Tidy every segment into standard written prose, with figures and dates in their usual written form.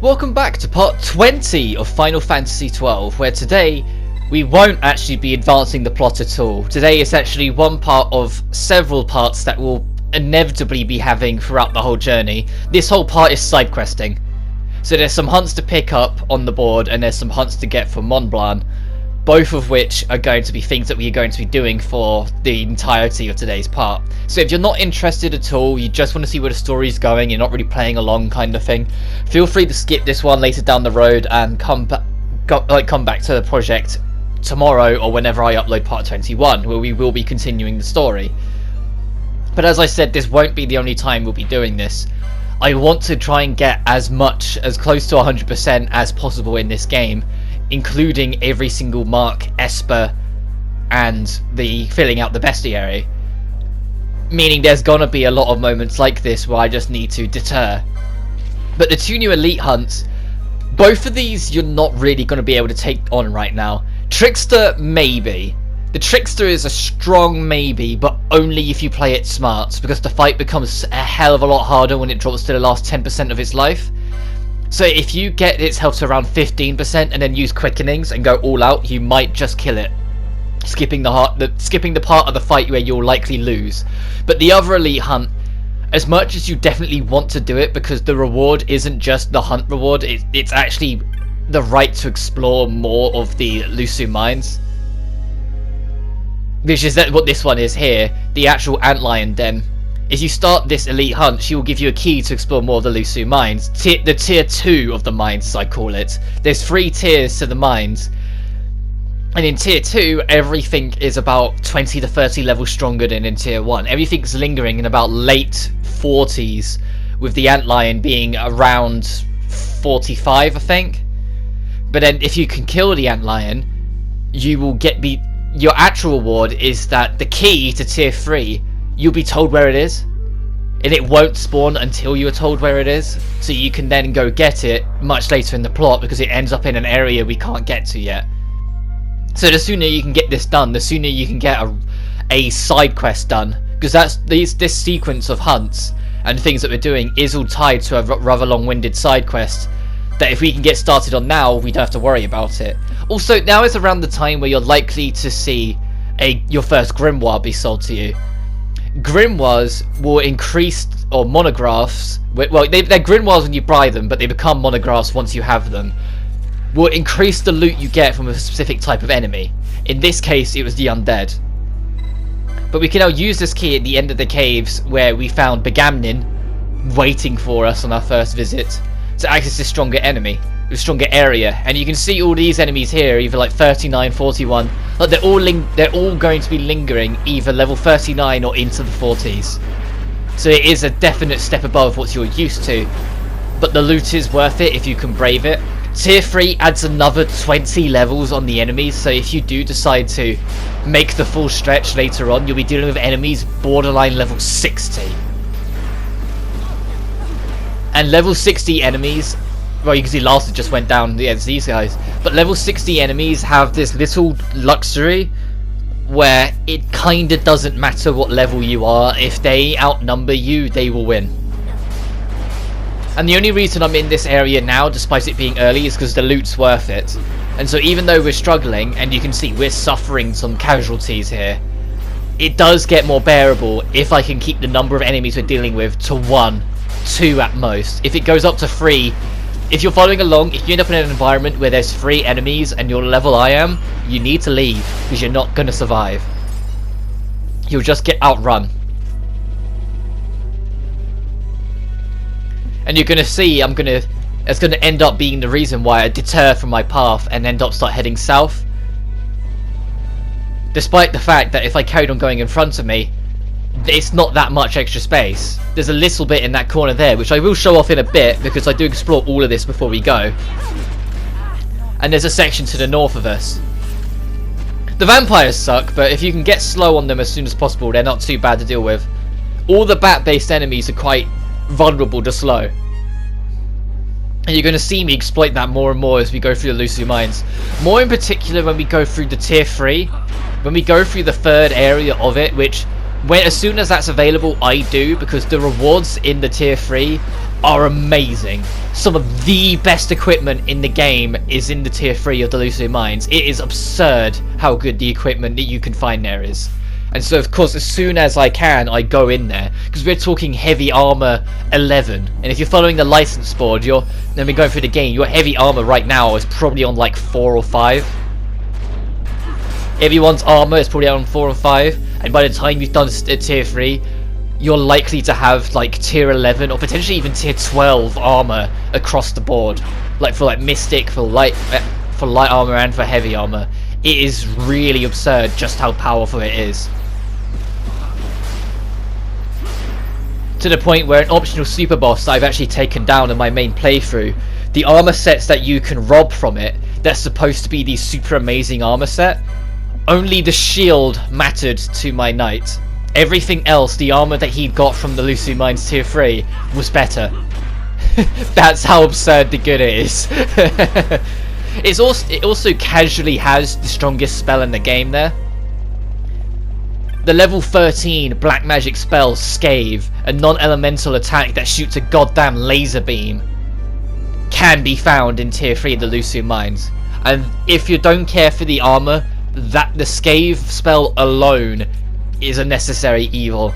Welcome back to part 20 of Final Fantasy XII, where today we won't actually be advancing the plot at all. Today is actually one part of several parts that we'll inevitably be having throughout the whole journey. This whole part is side questing. So there's some hunts to pick up on the board and there's some hunts to get from Mont Blanc, both of which are going to be things that we are going to be doing for the entirety of today's part. So if you're not interested at all, you just want to see where the story's going, you're not really playing along kind of thing, feel free to skip this one later down the road and come back to the project tomorrow or whenever I upload part 21, where we will be continuing the story. But as I said, this won't be the only time we'll be doing this. I want to try and get as close to 100% as possible in this game, including every single mark, Esper, and the filling out the bestiary. Meaning there's gonna be a lot of moments like this where I just need to deter. But the two new elite hunts, both of these you're not really gonna be able to take on right now. Trickster, maybe. The Trickster is a strong maybe, but only if you play it smart, because the fight becomes a hell of a lot harder when it drops to the last 10% of its life. So if you get its health to around 15% and then use quickenings and go all out, you might just kill it, skipping the part of the fight where you'll likely lose. But the other elite hunt, as much as you definitely want to do it, because the reward isn't just the hunt reward, it's actually the right to explore more of the Lusu mines, which is what this one is here, the actual antlion den. If you start this elite hunt, she will give you a key to explore more of the Lusu mines. The tier 2 of the mines, as I call it. There's 3 tiers to the mines. And in tier 2, everything is about 20 to 30 levels stronger than in tier 1. Everything's lingering in about late 40s, with the antlion being around 45, I think. But then if you can kill the antlion, you will your actual reward is that the key to tier 3, you'll be told where it is, and it won't spawn until you are told where it is, so you can then go get it much later in the plot, because it ends up in an area we can't get to yet. So the sooner you can get this done, the sooner you can get a side quest done, because this sequence of hunts and things that we're doing is all tied to a rather long-winded side quest that if we can get started on now, we don't have to worry about it. Also, now is around the time where you're likely to see your first grimoire be sold to you. Grimoires will increase, or monographs, well, they're grimoires when you buy them, but they become monographs once you have them, will increase the loot you get from a specific type of enemy. In this case, it was the undead. But we can now use this key at the end of the caves where we found Begamnin waiting for us on our first visit to access this stronger enemy, a stronger area. And you can see all these enemies here, either like 39, 41, like they're all going to be lingering either level 39 or into the 40s. So it is a definite step above what you're used to, but the loot is worth it if you can brave it. Tier 3 adds another 20 levels on the enemies, so if you do decide to make the full stretch later on, you'll be dealing with enemies borderline level 60. And level 60 enemies, well, you can see last it just went down, yeah, it's these guys. But level 60 enemies have this little luxury where it kinda doesn't matter what level you are. If they outnumber you, they will win. And the only reason I'm in this area now, despite it being early, is because the loot's worth it. And so even though we're struggling, and you can see we're suffering some casualties here, it does get more bearable if I can keep the number of enemies we're dealing with to 1, 2 at most. If it goes up to 3, if you're following along, if you end up in an environment where there's 3 enemies and you're level I am, you need to leave, because you're not going to survive. You'll just get outrun. And you're going to see it's going to end up being the reason why I deter from my path and start heading south. Despite the fact that if I carried on going in front of me, it's not that much extra space. There's a little bit in that corner there, which I will show off in a bit, because I do explore all of this before we go. And there's a section to the north of us. The vampires suck, but if you can get slow on them as soon as possible, they're not too bad to deal with. All the bat-based enemies are quite vulnerable to slow. And you're going to see me exploit that more and more as we go through the Lusu mines. More in particular when we go through the tier 3, when we go through the third area of it, which as soon as that's available, I do, because the rewards in the tier 3 are amazing. Some of the best equipment in the game is in the tier 3 of the Lucio Mines. It is absurd how good the equipment that you can find there is. And so of course as soon as I can, I go in there, because we're talking heavy armor 11, and if you're following the license board, then we're going through the game, your heavy armor right now is probably on like 4 or 5. Everyone's armor is probably on 4 or 5, and by the time you've done tier 3, you're likely to have like tier 11 or potentially even tier 12 armor across the board, like for like Mystic, for light armor and for heavy armor. It is really absurd just how powerful it is. To the point where an optional super boss that I've actually taken down in my main playthrough, the armor sets that you can rob from it, that's supposed to be the super amazing armor set, only the shield mattered to my knight. Everything else, the armor that he got from the Lucio Mines tier 3, was better. That's how absurdly good it is. It also casually has the strongest spell in the game there. The level 13 black magic spell Scathe, a non-elemental attack that shoots a goddamn laser beam, can be found in tier 3 of the Lucio Mines. And if you don't care for the armor, the Scathe spell alone is a necessary evil.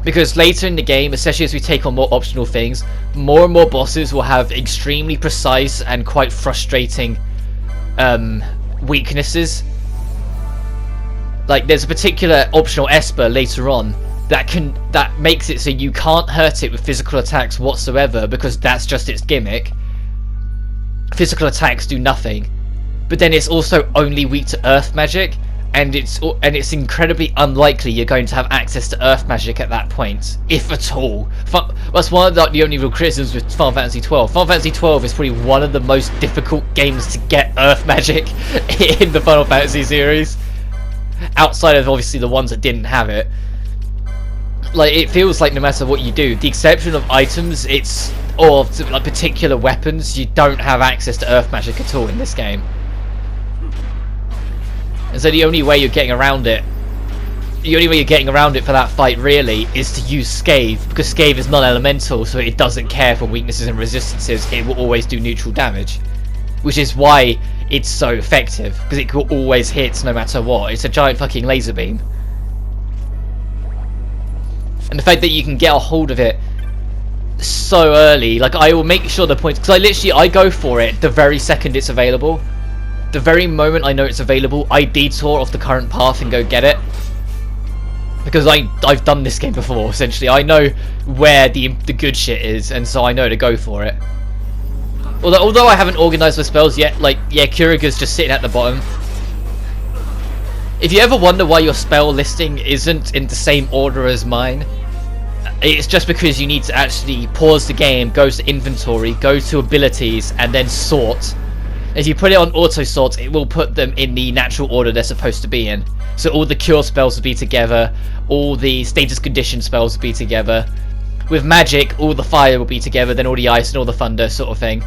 Because later in the game, especially as we take on more optional things, more and more bosses will have extremely precise and quite frustrating weaknesses. Like there's a particular optional Esper later on that makes it so you can't hurt it with physical attacks whatsoever, because that's just its gimmick. Physical attacks do nothing. But then it's also only weak to earth magic, and it's incredibly unlikely you're going to have access to earth magic at that point, if at all. That's one of the only real criticisms with Final Fantasy XII. Final Fantasy XII is probably one of the most difficult games to get earth magic in the Final Fantasy series, outside of obviously the ones that didn't have it. Like, it feels like no matter what you do, the exception of items, or like particular weapons, you don't have access to earth magic at all in this game. And so the only way you're getting around it, for that fight really, is to use Scathe, because Scathe is non-elemental, so it doesn't care for weaknesses and resistances. It will always do neutral damage, which is why it's so effective, because it will always hit no matter what. It's a giant fucking laser beam. And the fact that you can get a hold of it so early, like I will make sure the points, because I go for it the very second it's available. The very moment I know it's available, I detour off the current path and go get it, because I've done this game before. Essentially, I know where the good shit is, and so I know to go for it. Although I haven't organised my spells yet, like, yeah, Kuraga's just sitting at the bottom. If you ever wonder why your spell listing isn't in the same order as mine, it's just because you need to actually pause the game, go to inventory, go to abilities, and then sort. If you put it on auto sort, it will put them in the natural order they're supposed to be in. So all the cure spells will be together, all the status condition spells will be together. With magic, all the fire will be together, then all the ice and all the thunder sort of thing.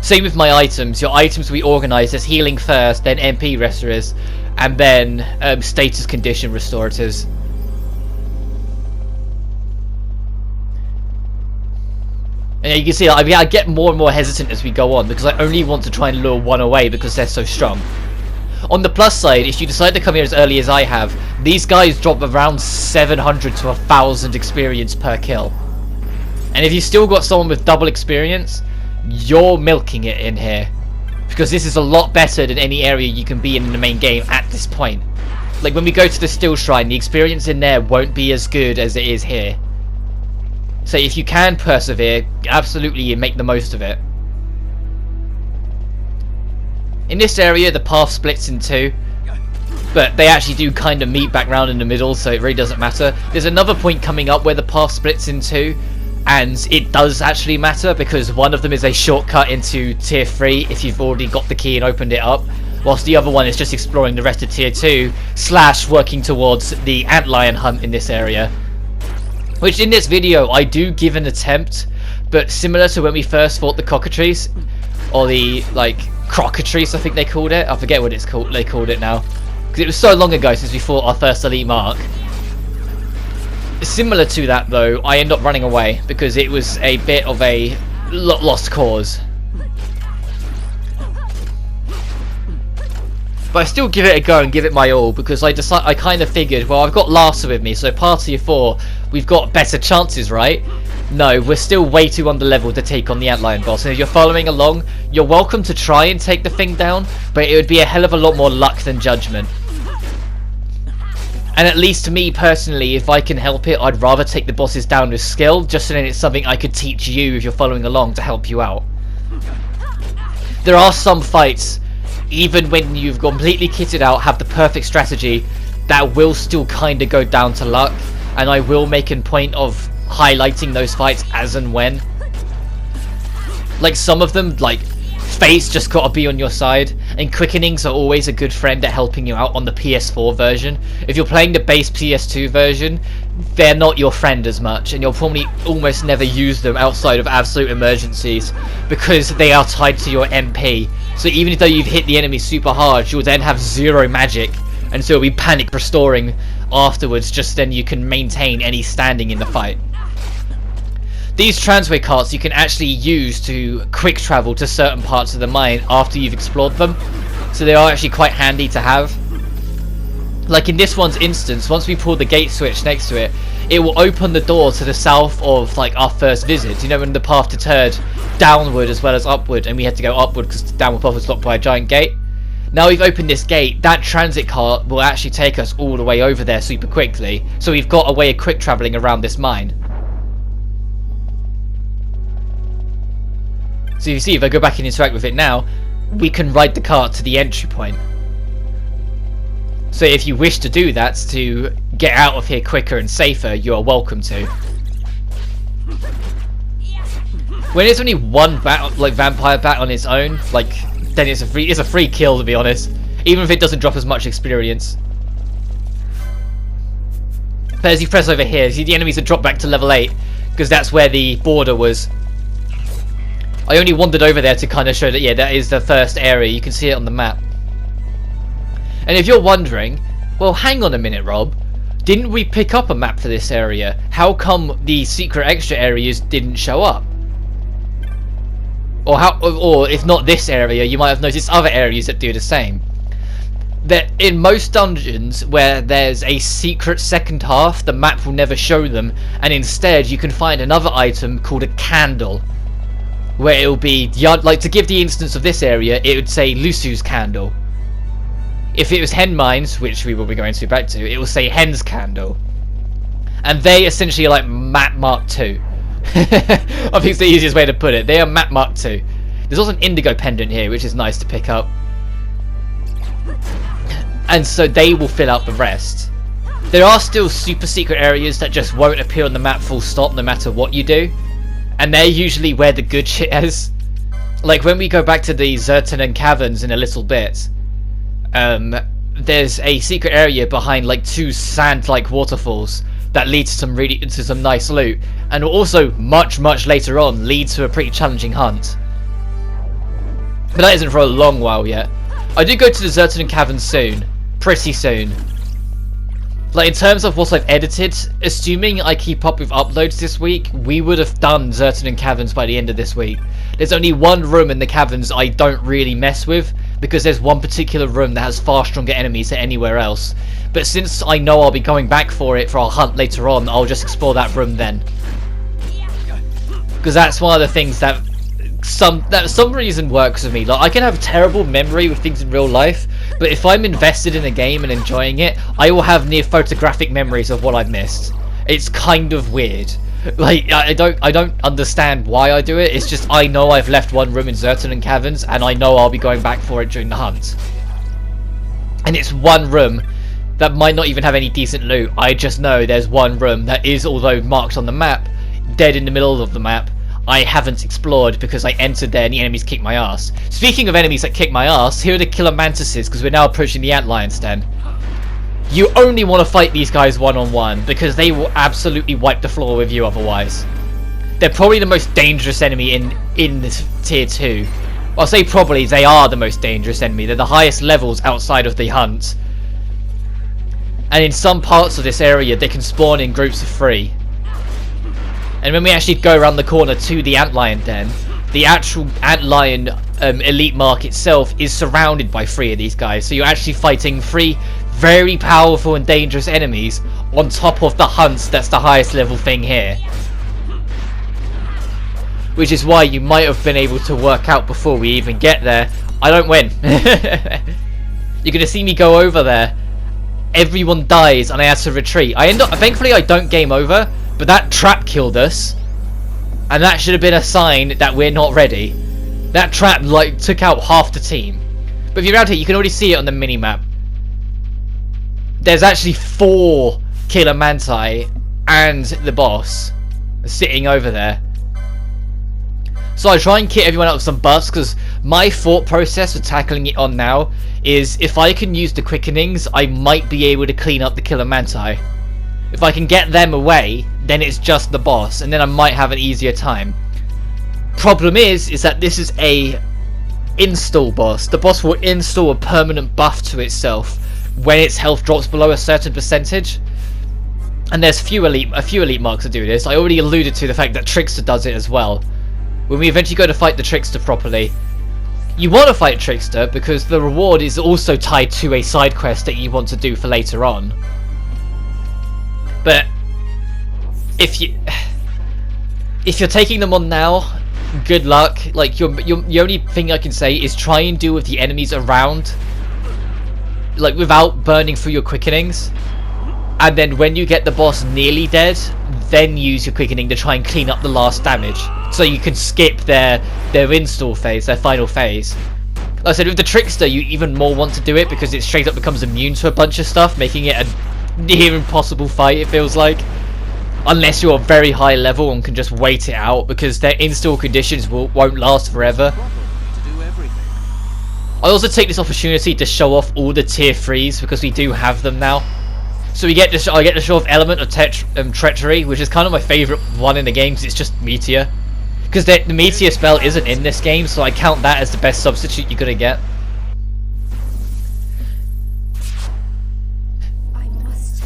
Same with my items. Your items will be organised as healing first, then MP restorers, and then status condition restorators. And you can see I get more and more hesitant as we go on, because I only want to try and lure one away because they're so strong. On the plus side, if you decide to come here as early as I have, these guys drop around 700 to 1000 experience per kill. And if you've still got someone with double experience, you're milking it in here, because this is a lot better than any area you can be in the main game at this point. Like when we go to the Still Shrine, the experience in there won't be as good as it is here. So if you can persevere, absolutely you make the most of it. In this area the path splits in two, but they actually do kind of meet back round in the middle, so it really doesn't matter. There's another point coming up where the path splits in two, and it does actually matter, because one of them is a shortcut into tier 3 if you've already got the key and opened it up, whilst the other one is just exploring the rest of tier 2 / working towards the antlion hunt in this area. Which in this video I do give an attempt, but similar to when we first fought the cockatrice, or the like crocatrice I think they called it, I forget what it's called, they called it now, because it was so long ago since we fought our first elite mark. Similar to that though, I end up running away because it was a bit of a lost cause. But I still give it a go and give it my all because I kind of figured, well, I've got Larsa with me, so party of 4, we've got better chances, right? No, we're still way too underleveled to take on the Antlion boss, and if you're following along, you're welcome to try and take the thing down, but it would be a hell of a lot more luck than judgment. And at least to me personally, if I can help it, I'd rather take the bosses down with skill, just so then it's something I could teach you if you're following along to help you out. There are some fights, even when you've completely kitted out, have the perfect strategy, that will still kind of go down to luck, and I will make a point of highlighting those fights as and when. Like some of them, like Fate's just gotta be on your side, and quickenings are always a good friend at helping you out on the PS4 version. If you're playing the base PS2 version, they're not your friend as much, and you'll probably almost never use them outside of absolute emergencies because they are tied to your MP. So even though you've hit the enemy super hard, you'll then have 0 magic, and so it'll be panic restoring afterwards, just then you can maintain any standing in the fight. These transway carts you can actually use to quick travel to certain parts of the mine after you've explored them, so they are actually quite handy to have. Like in this one's instance, once we pull the gate switch next to it, it will open the door to the south of like our first visit. You know, when the path deterred downward as well as upward, and we had to go upward because the downward path was blocked by a giant gate. Now we've opened this gate, that transit cart will actually take us all the way over there super quickly, so we've got a way of quick travelling around this mine. So you see, if I go back and interact with it now, we can ride the cart to the entry point. So if you wish to do that to get out of here quicker and safer, you are welcome to. When it's only one bat, like vampire bat on its own, like then it's a free kill, to be honest, even if it doesn't drop as much experience. But as you press over here, see the enemies have dropped back to level 8 because that's where the border was. I only wandered over there to kind of show that, yeah, that is the first area. You can see it on the map. And if you're wondering, well, hang on a minute, Rob. Didn't we pick up a map for this area? How come the secret extra areas didn't show up? Or if not this area, you might have noticed other areas that do the same. That in most dungeons where there's a secret second half, the map will never show them, and instead you can find another item called a candle, where it'll be, like to give the instance of this area, it would say Lusu's candle. If it was hen mines, which we will be going to back to, it will say hen's candle. And they essentially are like map mark 2. I think it's the easiest way to put it. They are map mark 2. There's also an indigo pendant here, which is nice to pick up. And so they will fill out the rest. There are still super secret areas that just won't appear on the map full stop no matter what you do. And they're usually where the good shit is. Like when we go back to the XII caverns in a little bit, there's a secret area behind like 2 sand-like waterfalls that leads to some nice loot, and will also much later on lead to a pretty challenging hunt. But that isn't for a long while yet. I do go to the XII caverns soon, pretty soon. Like in terms of what I've edited, assuming I keep up with uploads this week, we would have done XII caverns by the end of this week. There's only one room in the caverns I don't really mess with, because there's one particular room that has far stronger enemies than anywhere else. But since I know I'll be going back for it for our hunt later on, I'll just explore that room then. Because that's one of the things that some reason works with me. Like I can have terrible memory with things in real life, but if I'm invested in a game and enjoying it, I will have near photographic memories of what I've missed. It's kind of weird. Like I don't understand why I do it. It's just I know I've left one room in XII caverns, and I know I'll be going back for it during the hunt. And it's one room that might not even have any decent loot. I just know there's one room that is, although marked on the map, dead in the middle of the map, I haven't explored because I entered there and the enemies kicked my ass. Speaking of enemies that kick my ass, here are the killer mantises, because we're now approaching the Antlion's den. You only want to fight these guys one-on-one, because they will absolutely wipe the floor with you otherwise. They're probably the most dangerous enemy in this tier 2. I'll say probably, they are the most dangerous enemy. They're the highest levels outside of the hunt. And in some parts of this area, they can spawn in groups of 3. And when we actually go around the corner to the antlion den, the actual antlion elite mark itself is surrounded by 3 of these guys. So you're actually fighting 3 very powerful and dangerous enemies on top of the hunts. That's the highest level thing here. Which is why you might have been able to work out before we even get there, I don't win. You're going to see me go over there. Everyone dies and I have to retreat. Thankfully I don't game over, but that trap killed us. And that should have been a sign that we're not ready. That trap like took out half the team. But if you're around here, you can already see it on the minimap. There's actually 4 killer manti and the boss sitting over there. So I try and kit everyone out with some buffs, because my thought process for tackling it on now is if I can use the quickenings, I might be able to clean up the killer manti. If I can get them away, then it's just the boss, and then I might have an easier time. Problem is that this is a install boss. The boss will install a permanent buff to itself when its health drops below a certain percentage. And there's a few elite marks that do this. I already alluded to the fact that Trickster does it as well. When we eventually go to fight the Trickster properly, you want to fight Trickster because the reward is also tied to a side quest that you want to do for later on. But if you're taking them on now, good luck. Like the only thing I can say is try and deal with the enemies around, like without burning through your quickenings. And then when you get the boss nearly dead, then use your quickening to try and clean up the last damage, so you can skip their install phase, their final phase. Like I said, with the Trickster, you even more want to do it because it straight up becomes immune to a bunch of stuff, making it a near impossible fight, it feels like. Unless you're a very high level and can just wait it out, because their install conditions won't last forever. I also take this opportunity to show off all the tier 3s, because we do have them now. So I get to show off Element of Treachery, which is kind of my favourite one in the game, because it's just Meteor. Because the Meteor spell isn't in this game, so I count that as the best substitute you're going to get.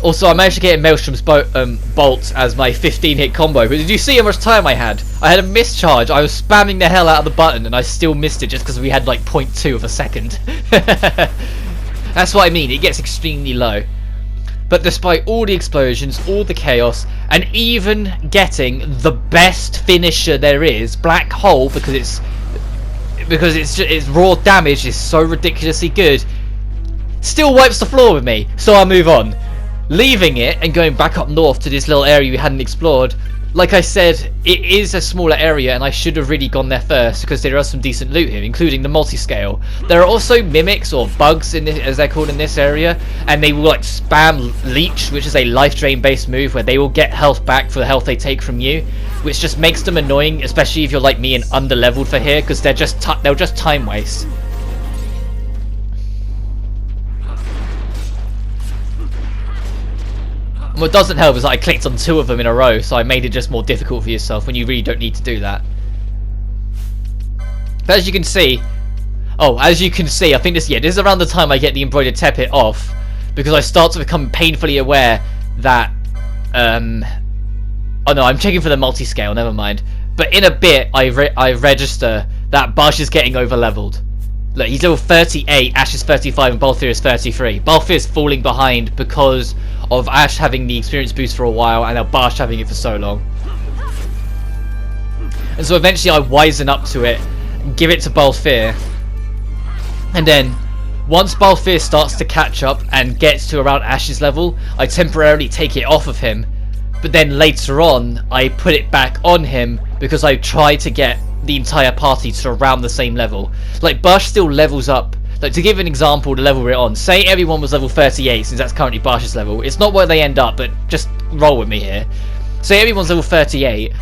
Also, I managed to get Maelstrom's Bolt as my 15-hit combo, but did you see how much time I had? I had a mischarge. I was spamming the hell out of the button, and I still missed it just because we had like 0.2 of a second. That's what I mean, it gets extremely low. But despite all the explosions, all the chaos, and even getting the best finisher there is, Black Hole, because its raw damage is so ridiculously good, still wipes the floor with me. So I move on, leaving it and going back up north to this little area we hadn't explored. Like I said, it is a smaller area and I should have really gone there first, because there are some decent loot here, including the multi-scale. There are also mimics, or bugs in this, as they're called in this area, and they will like spam Leech, which is a life drain based move where they will get health back for the health they take from you, which just makes them annoying, especially if you're like me and under-leveled for here, because they'll just time waste. What doesn't help is that I clicked on 2 of them in a row, so I made it just more difficult for yourself when you really don't need to do that. But as you can see, I think this is around the time I get the embroidered tepit off, because I start to become painfully aware that, oh no, I'm checking for the multi-scale, never mind. But in a bit, I register that Bash is getting over-leveled. Look, he's level 38, Ash is 35, and Balthier is 33. Balthier is falling behind because of Ash having the experience boost for a while, and now Bash having it for so long. And so eventually I wisen up to it, give it to Balthier, and then once Balthier starts to catch up and gets to around Ash's level, I temporarily take it off of him, but then later on I put it back on him because I try to get the entire party to around the same level. Like, Bash still levels up. Like, to give an example, the level we're on, say everyone was level 38, since that's currently Bash's level. It's not where they end up, but just roll with me here. Say everyone's level 38,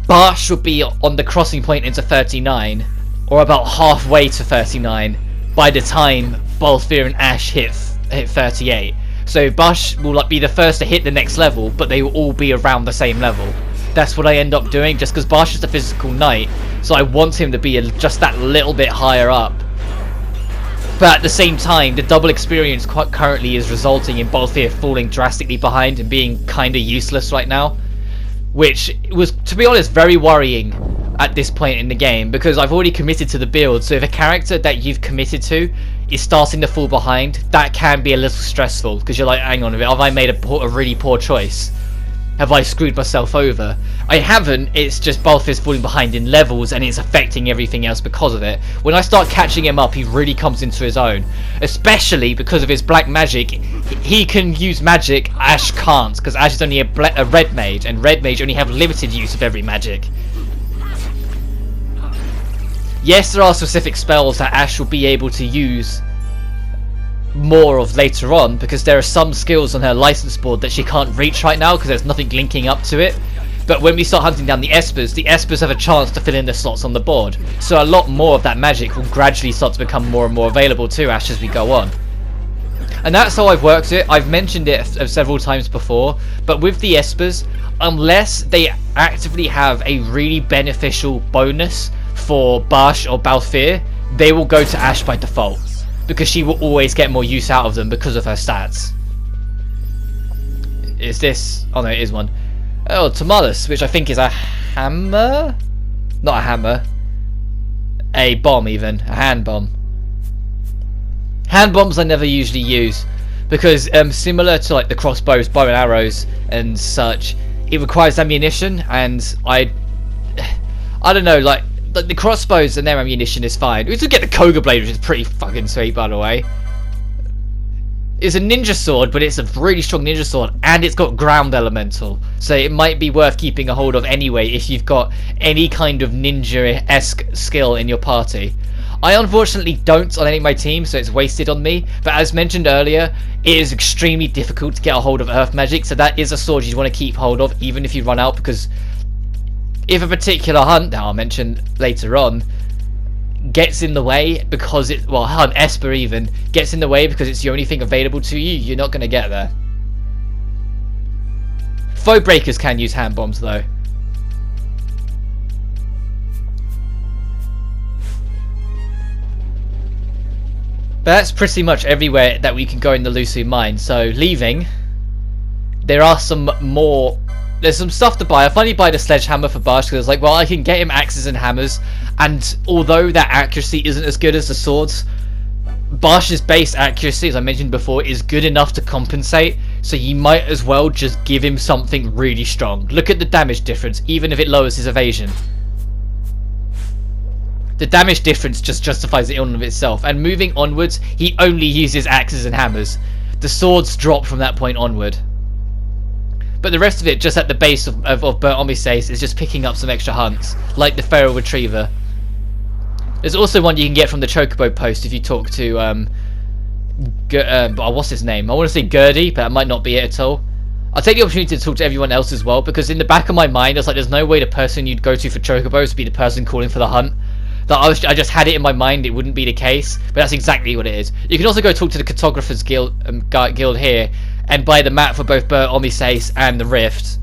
Bash would be on the crossing point into 39, or about halfway to 39, by the time Balthier and Ash hit 38. So Bash will like be the first to hit the next level, but they will all be around the same level. That's what I end up doing, just because Bash is the physical knight, so I want him to be just that little bit higher up. But at the same time, the double experience currently is resulting in Balthier falling drastically behind and being kind of useless right now. Which was, to be honest, very worrying at this point in the game, because I've already committed to the build, so if a character that you've committed to is starting to fall behind, that can be a little stressful, because you're like, hang on a minute, have I made a really poor choice? Have I screwed myself over? I haven't, it's just Balthier's falling behind in levels and it's affecting everything else because of it. When I start catching him up, he really comes into his own. Especially because of his black magic. He can use magic, Ash can't, because Ash is only a red mage, and red mage only have limited use of every magic. Yes, there are specific spells that Ash will be able to use more of later on, because there are some skills on her license board that she can't reach right now because there's nothing linking up to it. But when we start hunting down the Espers have a chance to fill in the slots on the board, so a lot more of that magic will gradually start to become more and more available to Ash as we go on. And that's how I've worked it. I've mentioned it several times before, but with the Espers, unless they actively have a really beneficial bonus for Bash or Balthier, they will go to Ash by default, because she will always get more use out of them because of her stats. Is this... oh no, it is one. Oh, Tomalus, which I think is a hammer? Not a hammer. A bomb even. A hand bomb. Hand bombs I never usually use, because similar to like the crossbows, bow and arrows and such, it requires ammunition, and I don't know, like the crossbows and their ammunition is fine. We still get the Koga blade, which is pretty fucking sweet, by the way. It's a ninja sword, but it's a really strong ninja sword, and it's got ground elemental, so it might be worth keeping a hold of anyway if you've got any kind of ninja-esque skill in your party. I unfortunately don't on any of my teams, so it's wasted on me, but as mentioned earlier, it is extremely difficult to get a hold of earth magic, so that is a sword you'd want to keep hold of even if you run out, because if a particular hunt that I'll mention later on gets in the way because it, well, hunt Esper even gets in the way because it's the only thing available to you, you're not going to get there. Foe breakers can use hand bombs though. But that's pretty much everywhere that we can go in the Lusu mine. So leaving, there are some more. There's some stuff to buy. I finally buy the sledgehammer for Bash because I was like, well, I can get him axes and hammers, and although that accuracy isn't as good as the swords, Bash's base accuracy, as I mentioned before, is good enough to compensate, so you might as well just give him something really strong. Look at the damage difference, even if it lowers his evasion. The damage difference just justifies it in and of itself, and moving onwards, he only uses axes and hammers. The swords drop from that point onward. But the rest of it, just at the base of Burnt Omisace, is just picking up some extra hunts, like the Feral Retriever. There's also one you can get from the Chocobo post if you talk to, what's his name? I want to say Gertie, but that might not be it at all. I'll take the opportunity to talk to everyone else as well, because in the back of my mind, it's like there's no way the person you'd go to for Chocobos would be the person calling for the hunt. That I just had it in my mind, it wouldn't be the case, but that's exactly what it is. You can also go talk to the Cartographers Guild here, and buy the map for both Burnt Omisace and the Rift.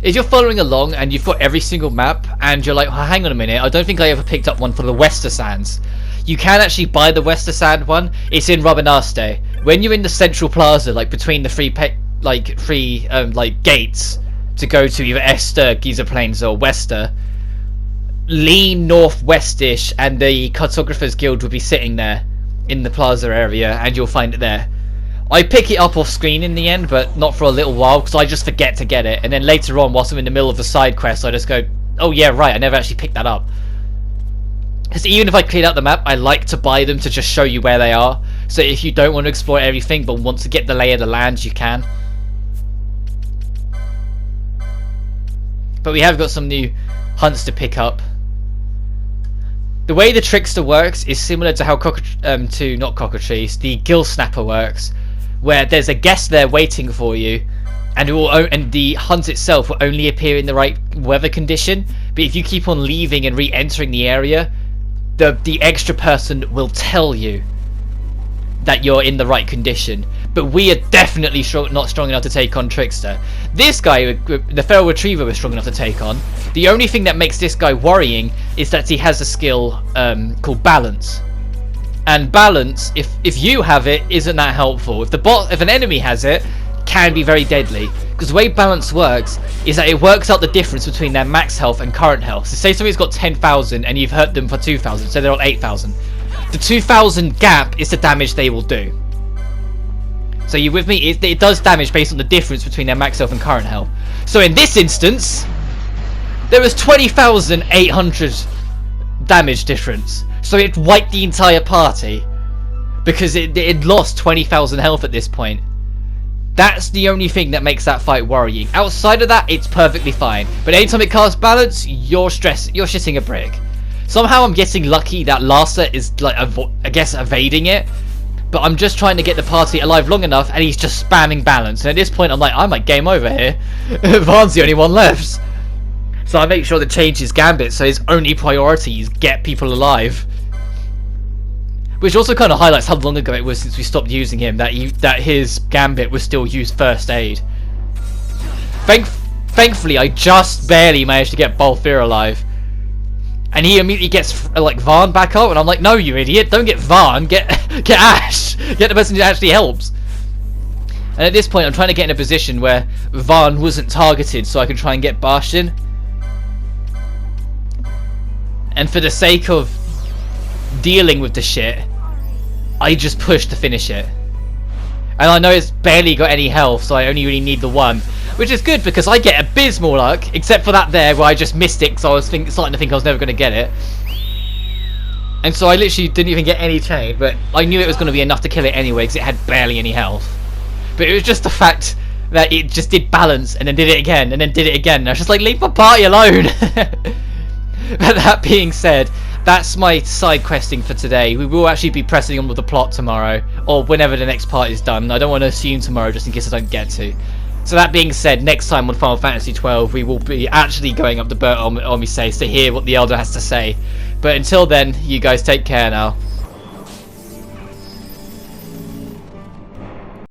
If you're following along and you've got every single map and you're like, oh, hang on a minute, I don't think I ever picked up one for the Wester Sands. You can actually buy the Wester Sand one. It's in Robinaste. When you're in the central plaza, like between the three gates to go to either Esther, Giza Plains or Wester, lean northwestish and the Cartographers Guild will be sitting there in the plaza area, and you'll find it there. I pick it up off screen in the end, but not for a little while because I just forget to get it, and then later on whilst I'm in the middle of the side quest I just go, oh yeah, right, I never actually picked that up. Because even if I clean out the map, I like to buy them to just show you where they are, so if you don't want to explore everything but want to get the lay of the land, you can. But we have got some new hunts to pick up. The way the Trickster works is similar to how the Gill Snapper works, where there's a guest there waiting for you, and the hunt itself will only appear in the right weather condition. But if you keep on leaving and re-entering the area, the extra person will tell you that you're in the right condition. but we are definitely not strong enough to take on Trickster. This guy, the Feral Retriever, was strong enough to take on. The only thing that makes this guy worrying is that he has a skill called Balance. And Balance, if you have it, isn't that helpful. If an enemy has it, can be very deadly. Because the way Balance works is that it works out the difference between their max health and current health. So say somebody's got 10,000 and you've hurt them for 2,000, so they're on 8,000. The 2,000 gap is the damage they will do. So you with me? It does damage based on the difference between their max health and current health. So in this instance, there was 20,800 damage difference. So it wiped the entire party because it lost 20,000 health at this point. That's the only thing that makes that fight worrying. Outside of that, it's perfectly fine. But anytime it casts Balance, you're shitting a brick. Somehow I'm getting lucky that Larsa is like, I guess, evading it. But I'm just trying to get the party alive long enough, and he's just spamming Balance. And at this point, I'm like, I might game over here. Vaughn's the only one left. So I make sure to change his gambit, so his only priority is get people alive. Which also kind of highlights how long ago it was since we stopped using him, that his gambit was still used first aid. Thankfully, I just barely managed to get Balthier alive. And he immediately gets like Vaughn back up, and I'm like, no, you idiot, don't get Vaughn, get Ash, get the person who actually helps. And at this point, I'm trying to get in a position where Vaughn wasn't targeted, so I can try and get Bastion. And for the sake of dealing with the shit, I just push to finish it. And I know it's barely got any health, so I only really need the one, which is good because I get abysmal luck, except for that there where I just missed it because I was starting to think I was never going to get it. And so I literally didn't even get any chain, but I knew it was going to be enough to kill it anyway because it had barely any health. But it was just the fact that it just did Balance and then did it again and then did it again. And I was just like, leave my party alone. But that being said, that's my side questing for today. We will actually be pressing on with the plot tomorrow, or whenever the next part is done. I don't want to assume tomorrow just in case I don't get to. So that being said, next time on Final Fantasy XII, we will be actually going up to Bert Omisace to hear what the Elder has to say. But until then, you guys take care now.